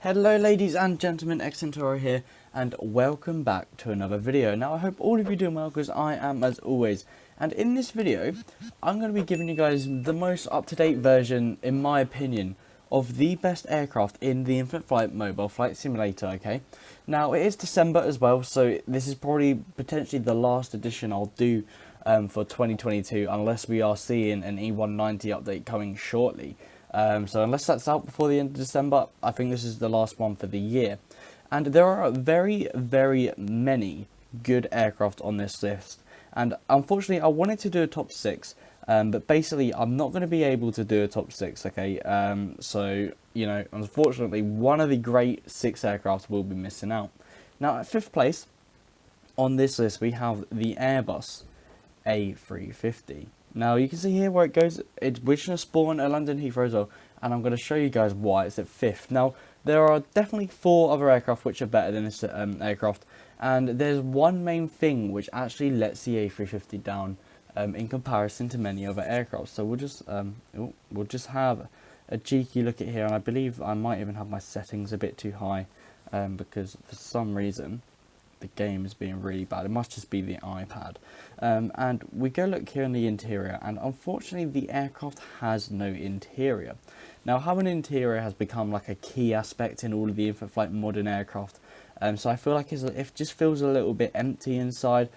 Hello ladies and gentlemen, Xcentoro here, and welcome back to another video. Now I hope all of you are doing well, because I am as always. And in this video, I'm going to be giving you guys the most up-to-date version, in my opinion, of the best aircraft in the Infinite Flight Mobile Flight Simulator, okay? Now it is December as well, so this is probably potentially the last edition I'll do for 2022, unless we are seeing an E190 update coming shortly. So unless that's out before the end of December, I think this is the last one for the year. And there are very, very many good aircraft on this list. And unfortunately, I wanted to do a top 6, but basically I'm not going to be able to do a top 6, okay? So, you know, unfortunately, one of the great 6 aircraft will be missing out. Now, at 5th place on this list, we have the Airbus A350. Now you can see here where it goes. We're going to spawn at London Heathrow as well, and I'm going to show you guys why it's at 5th. Now there are definitely 4 other aircraft which are better than this aircraft, and there's one main thing which actually lets the A350 down in comparison to many other aircraft. So we'll just have a cheeky look at here, and I believe I might even have my settings a bit too high because for some reason the game is being really bad. It must just be the iPad. And we go look here in the interior, and unfortunately the aircraft has no interior. Now having an interior has become like a key aspect in all of the Infinite Flight modern aircraft, so I feel like it just feels a little bit empty inside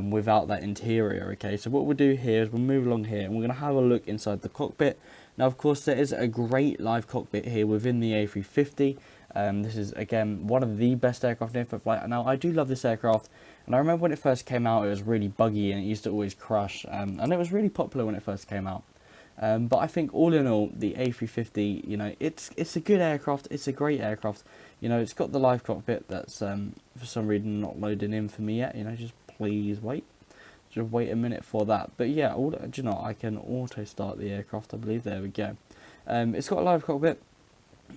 without that interior. Okay, so what we'll do here is we'll move along here, and we're going to have a look inside the cockpit. Now of course there is a great live cockpit here within the A350. This is again one of the best aircraft in Infinite Flight. Now I do love this aircraft, and I remember when it first came out it was really buggy and it used to always crash, and it was really popular when it first came out. But I think all in all, the A350, you know, it's a good aircraft, it's a great aircraft. You know, it's got the live cockpit that's for some reason not loading in for me yet. You know, just please wait. Just wait a minute for that. But yeah, do you know, I can auto start the aircraft, I believe. There we go. It's got a live cockpit.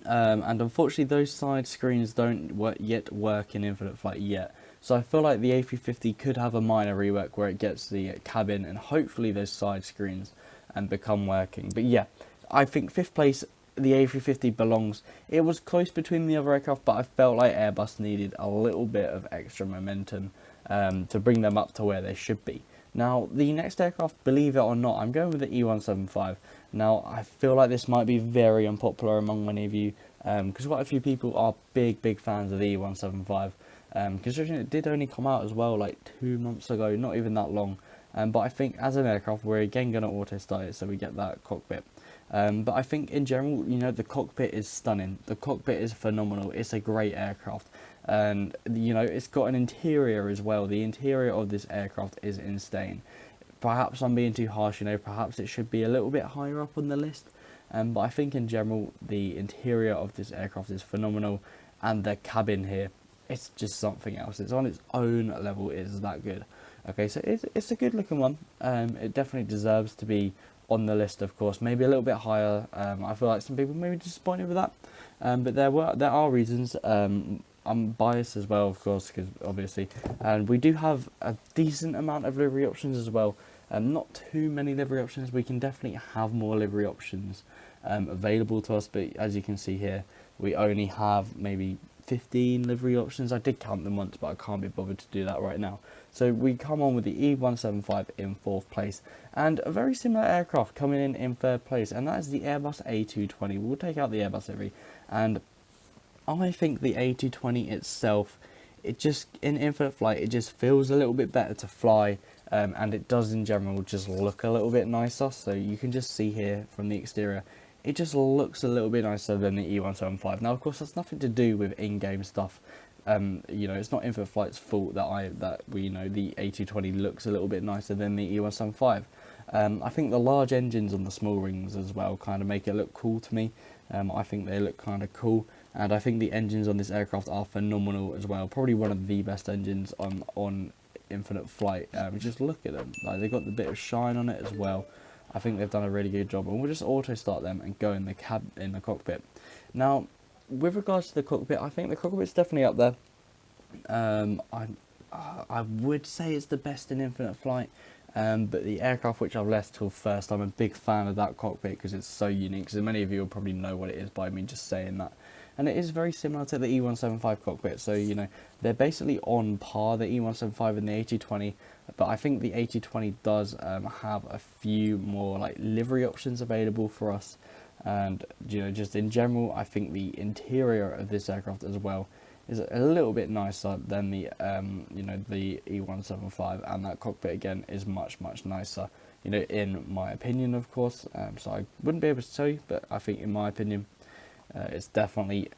And unfortunately those side screens don't yet work in Infinite Flight yet, so I feel like the A350 could have a minor rework where it gets the cabin and hopefully those side screens and become working. But yeah, I think 5th place the A350 belongs. It was close between the other aircraft, but I felt like Airbus needed a little bit of extra momentum to bring them up to where they should be. Now, the next aircraft, believe it or not, I'm going with the E175. Now, I feel like this might be very unpopular among many of you, because quite a few people are big fans of the E175. Considering it did only come out as well like 2 months ago, not even that long. But I think as an aircraft, we're again going to auto start it, so we get that cockpit. But I think in general, you know, the cockpit is stunning. The cockpit is phenomenal. It's a great aircraft. And you know, it's got an interior as well. The interior of this aircraft is insane. Perhaps I'm being too harsh, you know, perhaps it should be a little bit higher up on the list, but I think in general the interior of this aircraft is phenomenal, and the cabin here, it's just something else. It's on its own level, it is that good. Okay, so it's a good looking one. It definitely deserves to be on the list, of course, maybe a little bit higher. I feel like some people may be disappointed with that, but there are reasons. I'm biased as well, of course, because obviously, and we do have a decent amount of livery options as well. Not too many livery options. We can definitely have more livery options available to us, but as you can see here, we only have maybe 15 livery options. I did count them once, but I can't be bothered to do that right now. So we come on with the E175 in 4th place, and a very similar aircraft coming in 3rd place, and that is the Airbus A220. We'll take out the Airbus livery, and I think the A220 itself, it just, in Infinite Flight, it just feels a little bit better to fly, and it does in general just look a little bit nicer. So you can just see here from the exterior, it just looks a little bit nicer than the E175. Now of course that's nothing to do with in-game stuff. You know, it's not Infinite Flight's fault that we, you know, the A220 looks a little bit nicer than the E175. I think the large engines on the small rings as well kind of make it look cool to me. I think they look kind of cool, and I think the engines on this aircraft are phenomenal as well. Probably one of the best engines on Infinite Flight. Just look at them, like they've got the bit of shine on it as well. I think they've done a really good job, and we'll just auto start them and go in the cockpit. Now, with regards to the cockpit, I think the cockpit's definitely up there. I would say it's the best in Infinite Flight. But the aircraft which I've left till first, I'm a big fan of that cockpit because it's so unique. So many of you will probably know what it is by me just saying that. and it is very similar to the E175 cockpit. So you know, they're basically on par, the E175 and the A220, but I think the A220 does have a few more like livery options available for us. And you know, just in general, I think the interior of this aircraft as well is a little bit nicer than the you know, the E175, and that cockpit again is much nicer, you know, in my opinion, of course. So I wouldn't be able to tell you, but I think in my opinion, it's definitely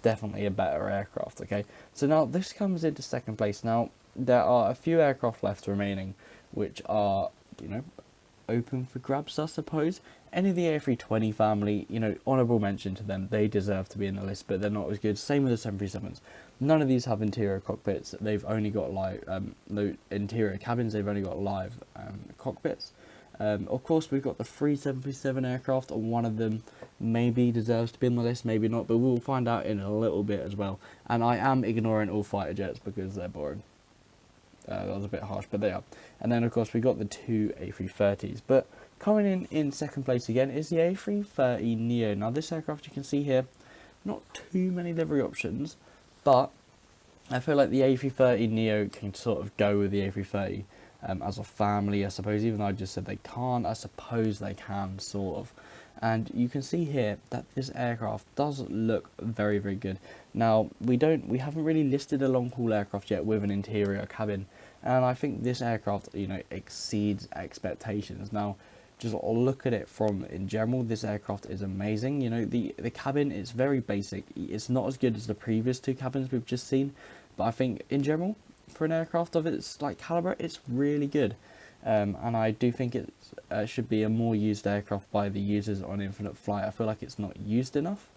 definitely a better aircraft. Okay, so now this comes into second place. Now there are a few aircraft left remaining, which are, you know, open for grabs, I suppose. Any of the A320 family, you know, honourable mention to them. They deserve to be in the list, but they're not as good. Same with the 737s. None of these have interior cockpits. They've only got live, no interior cabins. They've only got live cockpits. Of course, we've got the 3 737 aircraft, and one of them maybe deserves to be on the list, maybe not, but we'll find out in a little bit as well. And I am ignoring all fighter jets because they're boring. That was a bit harsh, but they are. And then, of course, we got the 2 A330s. But coming in second place again is the A330neo. Now, this aircraft you can see here, not too many livery options, but I feel like the A330neo can sort of go with the A330 as a family, I suppose. Even though I just said they can't, I suppose they can, sort of. And you can see here that this aircraft does look very good. Now, we haven't really listed a long-haul aircraft yet with an interior cabin, and I think this aircraft, you know, exceeds expectations. Now, just look at it from in general, this aircraft is amazing. You know, the cabin is very basic. It's not as good as the previous 2 cabins we've just seen, but I think in general, for an aircraft of its like caliber, it's really good. And I do think it should be a more used aircraft by the users on Infinite Flight. I feel like it's not used enough.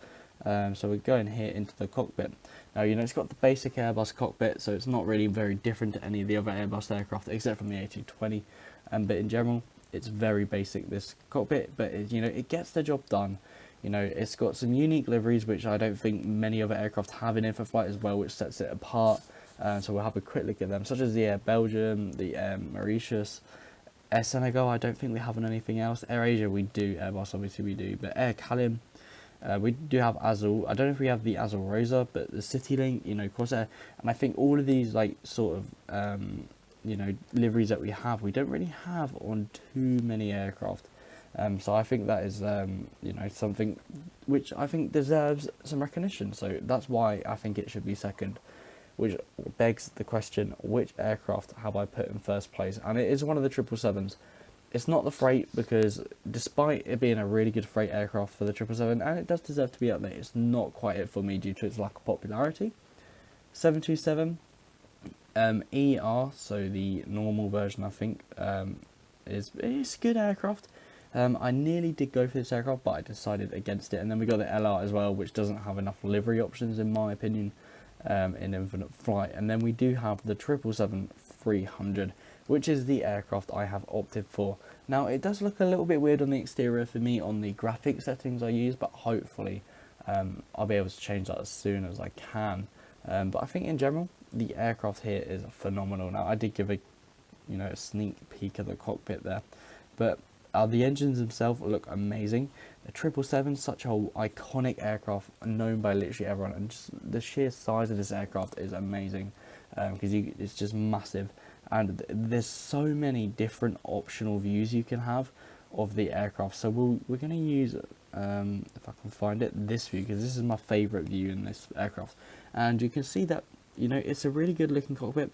So we're going here into the cockpit. Now, you know, it's got the basic Airbus cockpit, so it's not really very different to any of the other Airbus aircraft, except from the A220. But in general, it's very basic, this cockpit, but you know, it gets the job done. You know, it's got some unique liveries, which I don't think many other aircraft have in Infinite Flight as well, which sets it apart. So we'll have a quick look at them, such as the Air Belgium, the Air Mauritius, Air Senegal. I don't think we have on anything else. Air Asia we do, Airbus obviously we do, but Air Calim, we do have Azul. I don't know if we have the Azul Rosa, but the CityLink, you know, Corsair, and I think all of these like sort of you know, liveries that we have, we don't really have on too many aircraft. So I think that is you know, something which I think deserves some recognition. So that's why I think it should be second. Which begs the question, which aircraft have I put in first place? And it is one of the 777s. It's not the freight, because despite it being a really good freight aircraft for the 777, and it does deserve to be up there, it's not quite it for me due to its lack of popularity. 727 ER, so the normal version, I think, it's a good aircraft. I nearly did go for this aircraft, but I decided against it. And then we got the LR as well, which doesn't have enough livery options in my opinion. In Infinite Flight. And then we do have the 777-300, which is the aircraft I have opted for. Now, it does look a little bit weird on the exterior for me on the graphic settings I use, but hopefully I'll be able to change that as soon as I can. But I think in general, the aircraft here is phenomenal. Now, I did give a sneak peek at the cockpit there, but the engines themselves look amazing. The 777, such an iconic aircraft, known by literally everyone, and just the sheer size of this aircraft is amazing, because it's just massive, and there's so many different optional views you can have of the aircraft. So we're going to use, if I can find it, this view, because this is my favourite view in this aircraft, and you can see that, you know, it's a really good looking cockpit.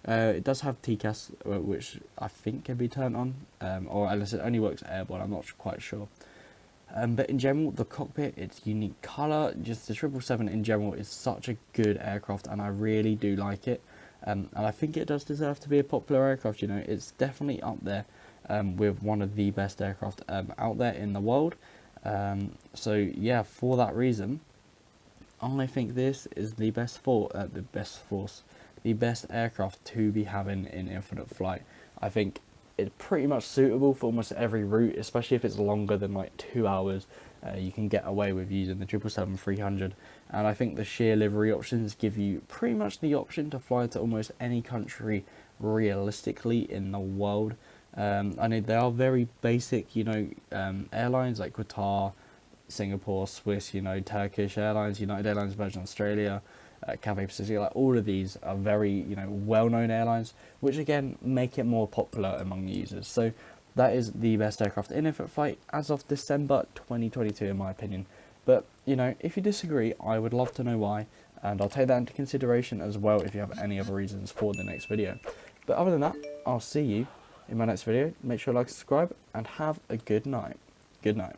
It does have TCAS, which I think can be turned on, or unless it only works airborne, I'm not quite sure. But in general, the cockpit, its unique colour, just the 777 in general is such a good aircraft, and I really do like it. And I think it does deserve to be a popular aircraft. You know, it's definitely up there with one of the best aircraft out there in the world. So yeah, for that reason, I think this is the best the best aircraft to be having in Infinite Flight. I think it's pretty much suitable for almost every route, especially if it's longer than like 2 hours. You can get away with using the 777-300, and I think the sheer livery options give you pretty much the option to fly to almost any country realistically in the world. I know they are very basic, you know, airlines like Qatar, Singapore, Swiss, you know, Turkish Airlines, United Airlines, Virgin Australia, Cathay Pacific, like all of these are very, you know, well-known airlines, which again make it more popular among users. So that is the best aircraft in infant flight as of December 2022, in my opinion. But, you know, if you disagree, I would love to know why, and I'll take that into consideration as well if you have any other reasons for the next video. But other than that, I'll see you in my next video. Make sure to like, subscribe, and have a good night. Good night.